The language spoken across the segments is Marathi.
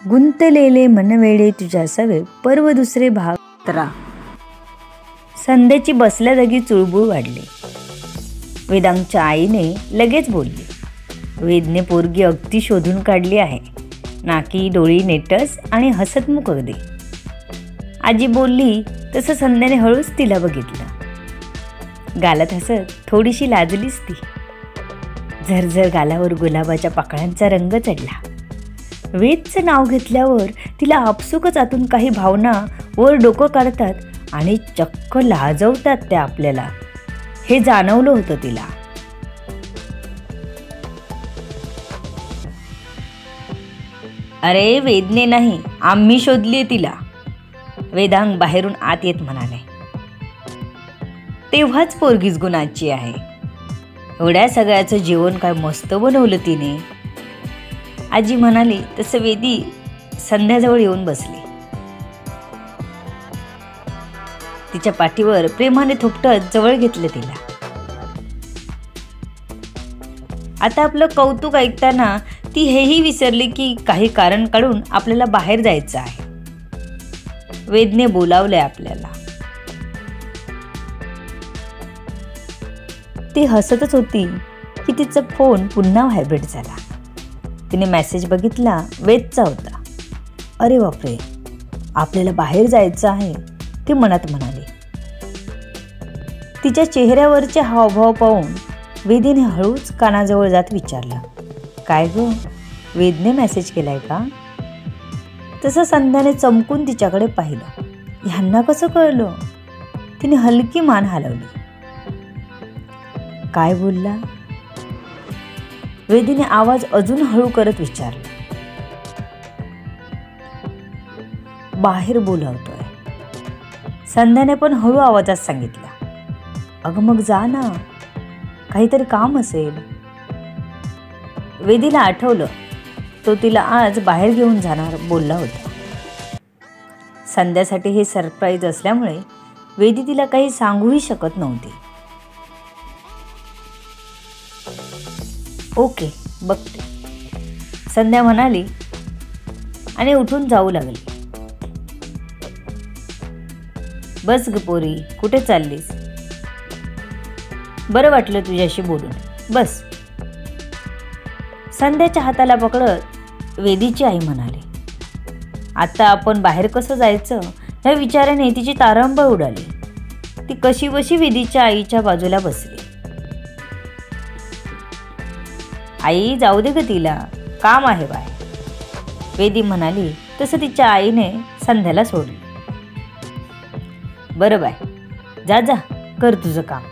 गुंतलेले मनवेडे तुझ्या सवे पर्व दुसरे भाग 13. संध्याची बसल्या जागी चुळबुळ वाढली. वेदांच्या आईने लगेच बोलली, वेदने पोरगी अगदी शोधून काढली आहे. नाकी डोळी नेटस आणि हसतमुख अगदी. आजी बोलली तसं संध्याने हळूच तिला बघितलं. गालात हसत थोडीशी लाजलीच ती. झरझर गालावर गुलाबाच्या पाकळ्यांचा रंग चढला. वेदचं नाव घेतल्यावर तिला आपसुकच आतून काही भावना वर डोकं काढतात आणि चक्क लाजवतात त्या आपल्याला. हे जाणवलं होतं तिला. अरे वेदने नाही, आम्ही शोधली तिला, वेदांग बाहेरून आत येत म्हणाले. तेव्हाच पोरगीच गुणाची आहे. एवढ्या सगळ्याचं जेवण काय मस्त बनवलं तिने, आजी म्हणाली. तसं वेदी संध्याजवळ येऊन बसली. तिच्या पाठीवर प्रेमाने थोपटत जवळ घेतलं तिला. आता आपलं कौतुक ऐकताना ती हेही विसरली की काही कारण काढून आपल्याला बाहेर जायचं आहे. वेदने बोलावलंय आपल्याला. ती हसतच होती की तिचा फोन पुन्हा व्हायब्रेट झाला. तिने मेसेज बघितला. वेदचा होता. अरे बापरे, आपल्याला बाहेर जायचं आहे, ती मनात म्हणाली. तिच्या चेहऱ्यावरचे हावभाव पाहून वेदीने हळूच कानाजवळ जात विचारलं, काय गं, वेदने मेसेज केलाय का? तसं संध्याने चमकून तिच्याकडे पाहिलं. ह्यांना कसं कळलं? तिने हलकी मान हलवली. काय बोलला? वेदीने आवाज अजून हळू करत विचारला. बाहेर बोलावतोय, संध्याने पण हळू आवाजात सांगितलं. अगं मग जा ना, काहीतरी काम असेल. वेदीला आठवलं तो तिला आज बाहेर घेऊन जाणार बोलला होता. संध्यासाठी हे सरप्राईज असल्यामुळे वेदी तिला काही सांगूही शकत नव्हती. ओके, बघते, संध्या म्हणाली आणि उठून जाऊ लागली. बस ग पोरी, कुठे चाललीस? बरं वाटलं तुझ्याशी बोलून, बस. संध्याच्या हाताला पकडत वेदीची आई म्हणाली. आता आपण बाहेर कसं जायचं ह्या विचाराने तिची तारंबळ उडाली. ती कशी बशी वेदीच्या आईच्या बाजूला बसली. आई जाऊ दे ग तिला, काम आहे बाहेर, वेदी म्हणाली. तसं तिच्या आईने संध्याला सोडलं. बरं बाय, जा जा, कर तुझं काम,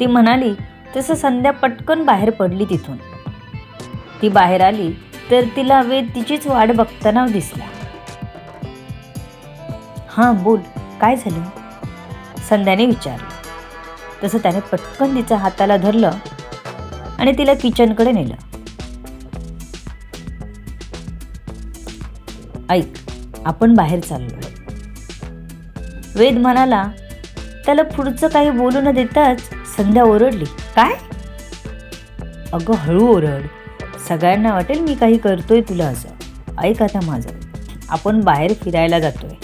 ती म्हणाली. तसं संध्या पटकन बाहेर पडली तिथून. ती बाहेर आली तर तिला वेद तिचीच वाट बघताना दिसला. हां बोल, काय झालं? संध्याने विचारलं. तसं त्याने पटकन तिच्या हाताला धरलं आणि तिला किचनकडे नेलं. ऐक, आपण बाहेर चाललोय, वेद म्हणाला. त्याला पुढचं काही बोलू न देताच संध्या ओरडली. काय? अगं हळू ओरड, सगळ्यांना वाटेल मी काही करतोय तुला असं. ऐक आता माझं, आपण बाहेर फिरायला जातोय.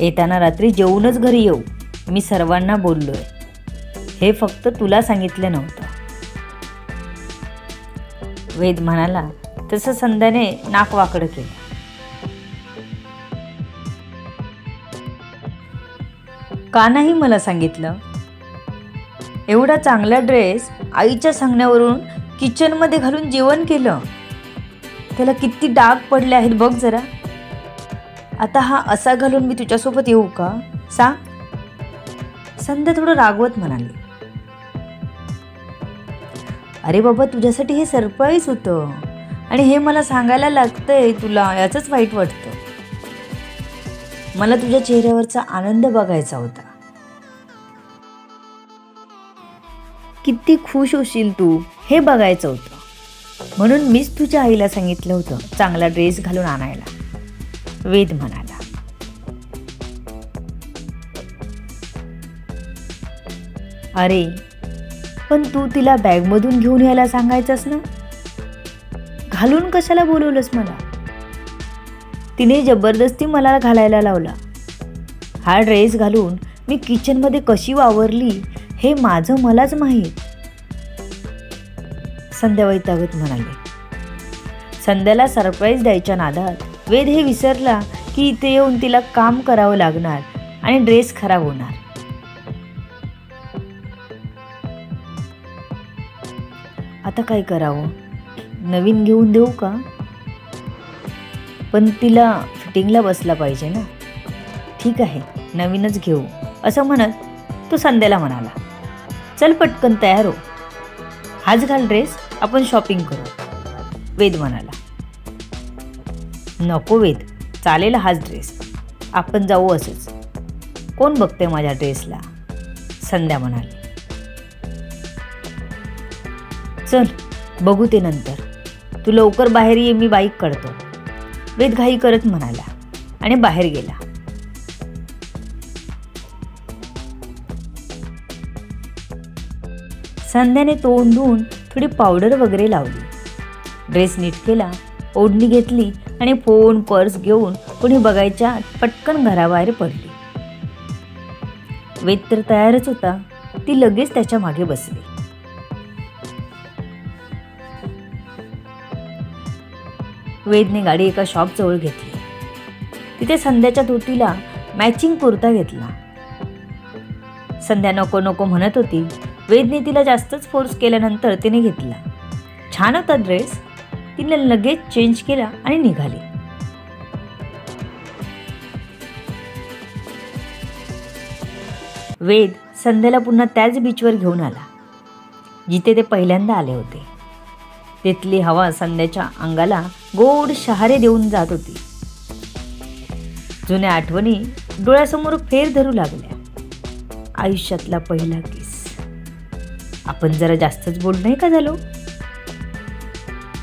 येताना रात्री जेवूनच घरी येऊ, मी सर्वांना बोललोय. हे फक्त तुला सांगितलं नव्हतं, वेद म्हणाला. तसं संध्याने नाक वाकडं केलं. का नाही मला सांगितलं? एवढा चांगला ड्रेस आईच्या सांगण्यावरून किचनमध्ये घालून जेवण केलं. त्याला किती डाग पडले आहेत बघ जरा. आता हा असा घालून मी तुझ्यासोबत येऊ का? सांग. संध्या थोडं रागवत म्हणाली. अरे बाबा, तुझ्यासाठी हे सरप्राईज होतं आणि हे मला सांगायला लागतंय तुला, याचंच वाईट वाटतं. मला तुझ्या चेहऱ्यावरचा आनंद बघायचा होता. किती खुश होशील तू हे बघायचं होतं. म्हणून मीच तुझ्या आईला सांगितलं होतं चांगला ड्रेस घालून आणायला, वेद म्हणाला. अरे पण तू तिला बॅगमधून घेऊन यायला सांगायचंस ना, घालून कशाला बोलवलंस मला? तिने जबरदस्ती मला घालायला लावला. हा ड्रेस घालून मी किचनमध्ये कशी वावरली हे माझं मलाच माहीत, संध्या वैतागत म्हणाली. संध्याला सरप्राईज द्यायच्या नादात वेद हे विसरला की इथे येऊन तिला काम करावं लागणार आणि ड्रेस खराब होणार. आता काय करावं, नवीन घेऊन देऊ का? पण तिला फिटिंगला बसला पाहिजे ना. ठीक आहे, नवीनच घेऊ असं म्हणत तो संध्याला म्हणाला, चल पटकन तयार हो, हाच घाल ड्रेस, आपण शॉपिंग करू. वेद म्हणाला, नको वेद, चालेल हाच ड्रेस, आपण जाऊ असंच, कोण बघते माझ्या ड्रेसला, संध्या म्हणाली. चल बघू ते नंतर, तू लवकर बाहेर ये, मी बाईक काढतो, वेद घाई करत म्हणाला आणि बाहेर गेला. संध्याने तोंड धुवून थोडी पावडर वगैरे लावली, ड्रेस नीट केला, ओढणी घेतली आणि फोन पर्स घेऊन कोणी बघायच्या पटकन घराबाहेर पडली. वेद तर तयारच होता, ती लगेच त्याच्या मागे बसली. वेदने गाडी एका शॉपजवळ घेतली. तिथे संध्याच्या धोतीला मॅचिंग कुर्ता घेतला. संध्या नको नको म्हणत होती. वेदने तिला जास्तच फोर्स केल्यानंतर तिने घेतला. छान होता ड्रेस. तिने लगेच चेंज केला आणि निघाली. वेद संध्याला पुन्हा त्याच बीचवर घेऊन आला जिथे ते पहिल्यांदा आले होते. तिथली हवा संध्याच्या अंगाला गोड शहारे देऊन जात होती. जुन्या आठवणी डोळ्यासमोर फेर धरू लागल्या. आयुष्यातला पहिला किस. आपण जरा जास्तच बोल नाही का झालो?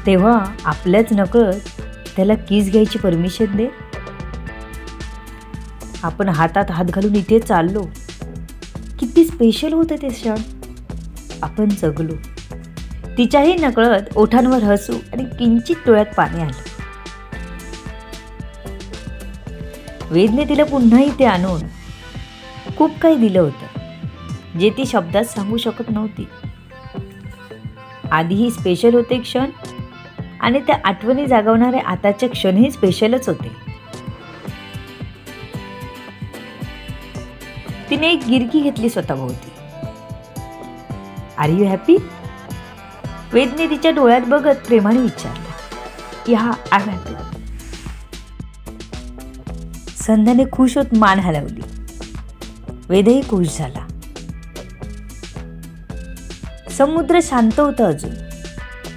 तेव्हा आपल्याच नकळत त्याला किस घ्यायची परमिशन दे. आपण हातात हात घालून इथे चाललो. किती स्पेशल होतं ते क्षण. आपण जगलो. तिच्याही नकळत ओठांवर हसू आणि किंचित डोळ्यात पाणी आलं. वेदने तिला पुन्हा इथे आणून खूप काही दिलं होतं जे ती शब्दात सांगू शकत नव्हती. आधीही स्पेशल होते क्षण आणि त्या आठवणी जागवणारे आताचे क्षणही स्पेशलच होते. तिने एक गिरकी घेतली स्वतःभोवती. R you happy? वेदने तिच्या डोळ्यात बघत प्रेमाने विचारलं. या आय एम हॅपी. संध्याने खुश होत मान हलवली. वेदही खुश झाला. समुद्र शांत होता अजून,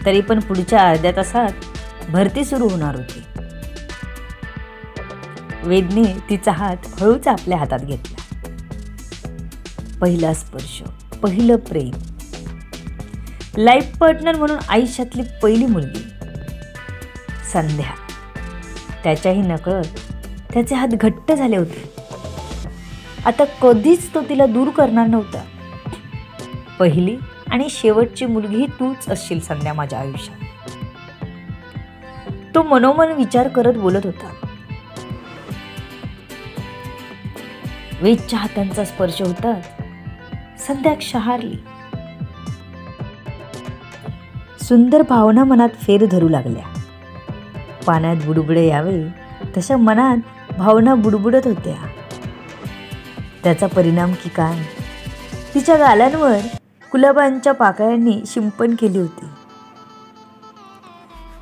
तरी पण पुढच्या अर्ध्या तासात भरती सुरू होणार होती. वेदने तिचा हात हळूच आपल्या हातात घेतला. पहिला स्पर्श, पहिलं प्रेम, लाईफ पार्टनर म्हणून आयुष्यातली पहिली मुलगी संध्या. त्याच्याही नकळत त्याचे हात घट्ट झाले होते. आता कधीच तो तिला दूर करणार नव्हता. पहिली आणि शेवटची मुलगी तूच असशील संध्या माझ्या आयुष्यात. तो मनोमन विचार करत बोलत होता. वेदच्या हातांचा स्पर्श होताच संध्या शहारली. सुंदर भावना मनात फेर धरू लागल्या. पाण्यात बुडबुडे यावे तशा मनात भावना बुडबुडत होत्या. त्याचा परिणाम की काय? तिच्या गालांवर गुलाबांच्या पाकळ्यांनी शिंपण केली होती.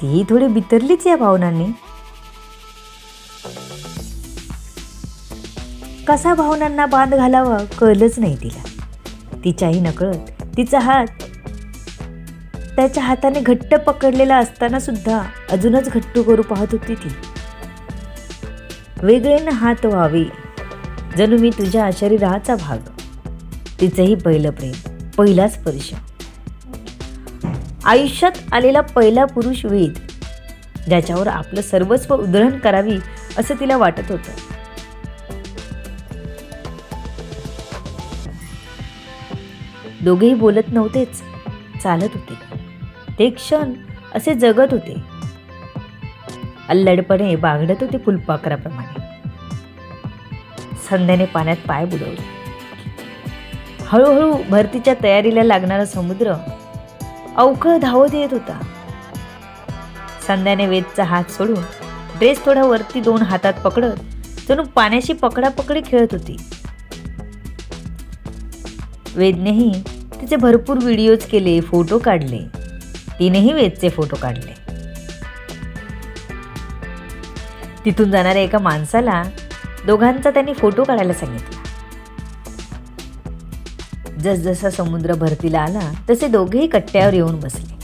तीही थोडी बितरलीच या भावनांनी. कसा भावनांना बांध घालावा कळलंच नाही तिला. तिच्याही नकळत तिचा हात त्याच्या हाताने घट्ट पकडलेला असताना सुद्धा अजूनच घट्ट करू पाहत होती ती. वेगळेनं हात व्हावे, जणू मी तुझ्या शरीराचा भाग. तिचंही पहिलं प्रेम, पहिला स्पर्श, आयुष्यात आलेला पहिला पुरुष वेद, ज्याच्यावर आपलं सर्वस्व उधळण करावी असं तिला वाटत होतं. दोघेही बोलत नव्हतेच, चालत होते. ते क्षण असे जगत होते. अल्लडपणे बागडत होते फुलपाखराप्रमाणे. संध्याने पाण्यात पाय बुडवले. हळूहळू भरतीच्या तयारीला लागणारा समुद्र अवखळ धावत येत होता. संध्याने वेदचा हात सोडून ड्रेस थोडा वरती 2 हातात पकडत जणू पाण्याशी पकडापकडी खेळत होती. वेदनेही तिचे भरपूर व्हिडिओज केले, फोटो काढले. तिनेही वेदचे फोटो काढले. तिथून जाणाऱ्या एका माणसाला दोघांचा त्यांनी फोटो काढायला सांगितला. जसजसा समुद्र भरतीला आला तसे दोघेही कट्ट्यावर येऊन बसले.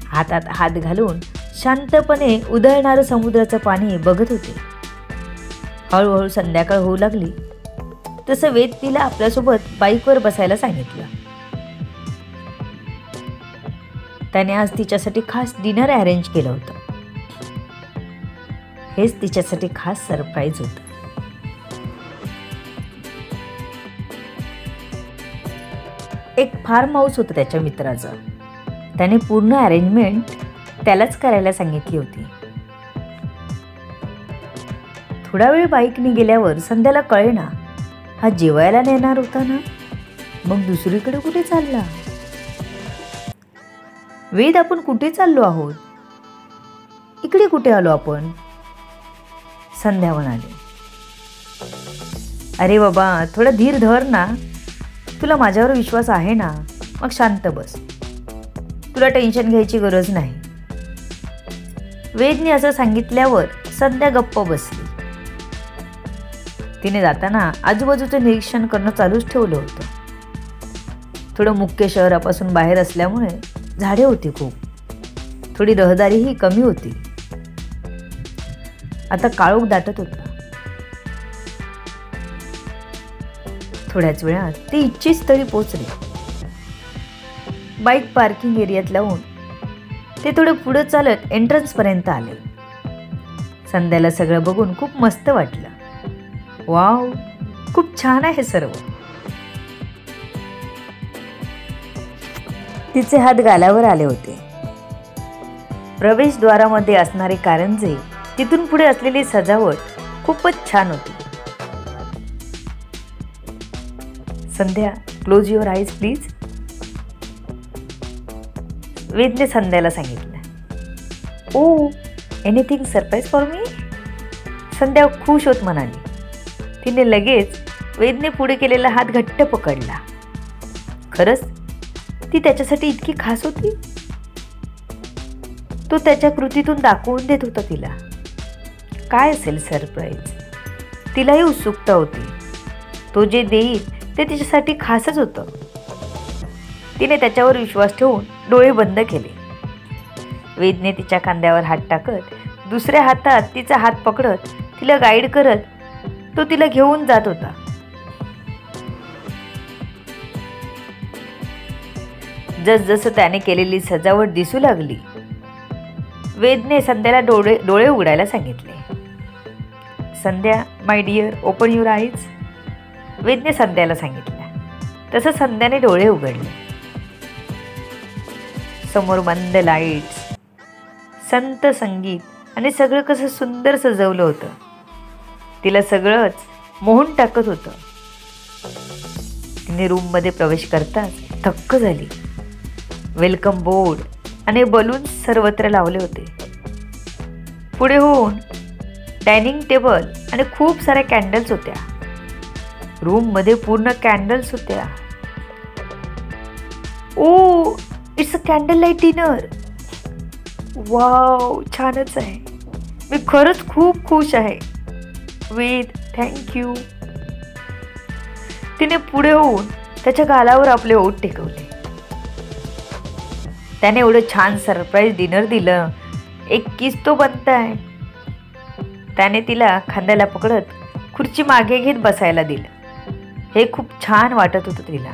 हातात हात घालून शांतपणे उधळणारं समुद्राचं पाणी बघत होते. हळूहळू संध्याकाळ होऊ लागली तसं वेद तिला आपल्यासोबत बाईकवर बसायला सांगितलं. त्याने आज तिच्यासाठी खास डिनर अरेंज केलं होतं. हेच तिच्यासाठी खास सरप्राईज होतं. एक फार्म हाऊस होतं त्याच्या मित्राचं. त्याने पूर्ण अरेंजमेंट त्यालाच करायला सांगितली होती. थोडा वेळ बाईकने गेल्यावर संध्याला कळेना हा जेवायला नेणार होता ना, मग दुसरीकडे कुठे चालला. वेद, आपण कुठे चाललो आहोत? इकडे कुठे आलो आपण? संध्या म्हणाली. अरे बाबा, थोडा धीर धर ना. तुला माझ्यावर विश्वास आहे ना, मग शांत बस. तुला टेन्शन घ्यायची गरज नाही. वेदने असं सांगितल्यावर संध्या गप्प बसली. तिने जाताना आजूबाजूचं निरीक्षण करणं चालूच ठेवलं होतं. थोडं मुख्य शहरापासून बाहेर असल्यामुळे झाडे होती खूप. थोडी रहदारीही कमी होती. आता काळोख दाटत होता. थोड्याच वेळात ते इच्छितस्थळी पोचले. बाईक पार्किंग एरियात लावून ते थोडं पुढे चालत एंट्रन्स पर्यंत आले. संध्याला सगळं बघून खूप मस्त वाटलं. वाव, खूप छान आहे सर्व. तिचे हात गालावर आले होते. प्रवेशद्वारामध्ये असणारे कारंजे, तिथून पुढे असलेली सजावट खूपच छान होती. संध्या, क्लोज युअर आईज प्लीज. वेदने संध्याला सांगितलं. ओ, एनिथिंग सरप्राईज फॉर मी? संध्या खुश होत म्हणाली. तिने लगेच वेदने पुढे केलेला हात घट्ट पकडला. खरंच ती त्याच्यासाठी इतकी खास होती? तो त्याच्या कृतीतून दाखवून देत होता तिला. काय असेल सरप्राईज? तिलाही उत्सुकता होती. तो जे देईल ते तिच्यासाठी खासच होतं. तिने त्याच्यावर विश्वास ठेवून डोळे बंद केले. वेदने तिच्या खांद्यावर हात टाकत दुसऱ्या हातात तिचा हात पकडत तिला गाईड करत तो तिला घेऊन जात होता. जसजसं त्याने केलेली सजावट दिसू लागली, वेदने संध्याला डोळे उघडायला सांगितले. Sandhya, my dear, open your eyes. वेदने संध्याला सांगितलं. तसं संध्याने डोळे उघडले. समोर मंद लाईट्स, संत संगीत आणि सगळं कसं सुंदर सजवलं होतं. तिला सगळंच मोहून टाकत होतं. तिने रूममध्ये प्रवेश करताच थक्क झाली. वेलकम बोर्ड आणि बलून्स सर्वत्र लावले होते. पुढे होऊन डायनिंग टेबल आणि खूप साऱ्या कॅन्डल्स होत्या. रूममध्ये पूर्ण कॅन्डल्स होत्या. Oh, it's a candle light dinner. Wow, छानच आहे. मी खरंच खूप खुश आहे. वेद, थँक्यू. तिने पुढे होऊन त्याच्या गालावर आपले ओठ टेकवले. त्याने एवढं छान सरप्राईज डिनर दिलं. एक किस तो बनताय. त्याने तिला खांद्याला पकडत खुर्ची मागे घेत बसायला दिलं. हे खूप छान वाटत होतं तिला.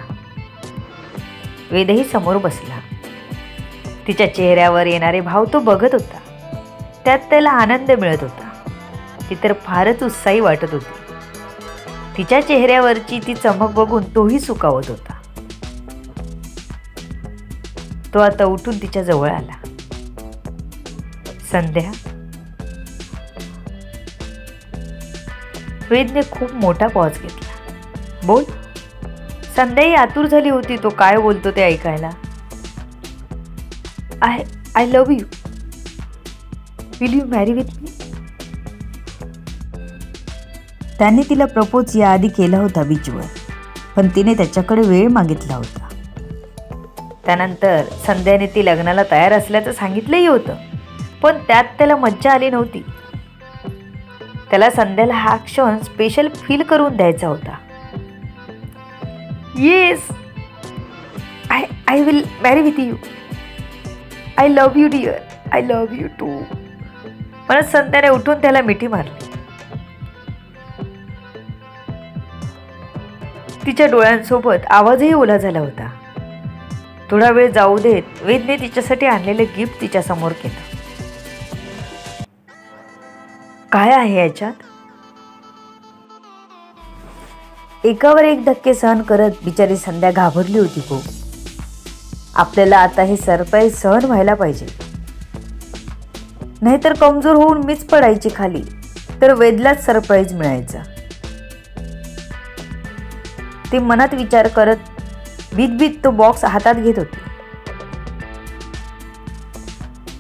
वेदही समोर बसला. तिच्या चेहऱ्यावर येणारे भाव तो बघत होता. त्यात त्याला आनंद मिळत होता. ती तर फारच उत्साही वाटत होती. तिच्या चेहऱ्यावरची ती चमक बघून तोही सुखावत होता. तो आता उठून तिच्या जवळ आला. संध्या, वेदने खूप मोठा पॉज घेतला. बोल. संध्याही आतुर झाली होती तो काय बोलतो ते ऐकायला. I love you. Will you marry with me? त्याने तिला प्रपोज याआधी केला होता बीचवर, पण तिने त्याच्याकडे वेळ मागितला होता. त्यानंतर संध्याने ती लग्नाला तयार असल्याचं सांगितलंही होतं, पण त्यात त्याला मज्जा आली नव्हती. त्याला संध्याला हा क्षण स्पेशल फील करून द्यायचा होता. Yes, I will marry with you. I love you dear. I love you too. म्हणत संध्याने उठून त्याला मिठी मारली. तिच्या डोळ्यांसोबत आवाजही ओला झाला होता. थोडा वेळ जाऊ देत वेदने तिच्यासाठी आणलेले गिफ्ट तिच्या समोर केलं. काय आहे याच्यात? एकावर एक धक्के सहन करत बिचारी संध्या घाबरली होती खूप. आपल्याला आता हे सरप्राईज सहन व्हायला पाहिजे, नाहीतर कमजोर होऊन मीच पडायची खाली, तर वेदलाच सरप्राईज मिळायचा. ती मनात विचार करत भीत तो बॉक्स हातात घेत होती.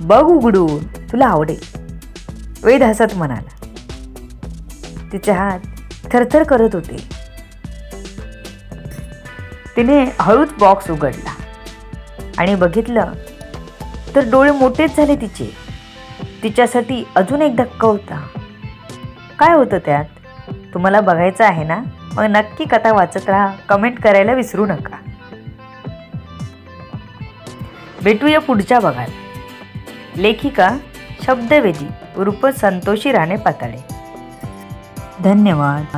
बघ उघडून, तुला आवडेल, वेद हसत म्हणाला. तिचे हात थरथर करत होते. तिने हळूच बॉक्स उघडला आणि बघितलं तर डोळे मोठेच झाले तिचे. तिच्यासाठी अजून एक धक्का होता. काय होतं त्यात? तुम्हाला बघायचं आहे ना? मग नक्की कथा वाचत राहा. कमेंट करायला विसरू नका. भेटूया पुढच्या भागात. लेखिका शब्दवेदी उर्फ संतोषी राणे पाताळे. धन्यवाद.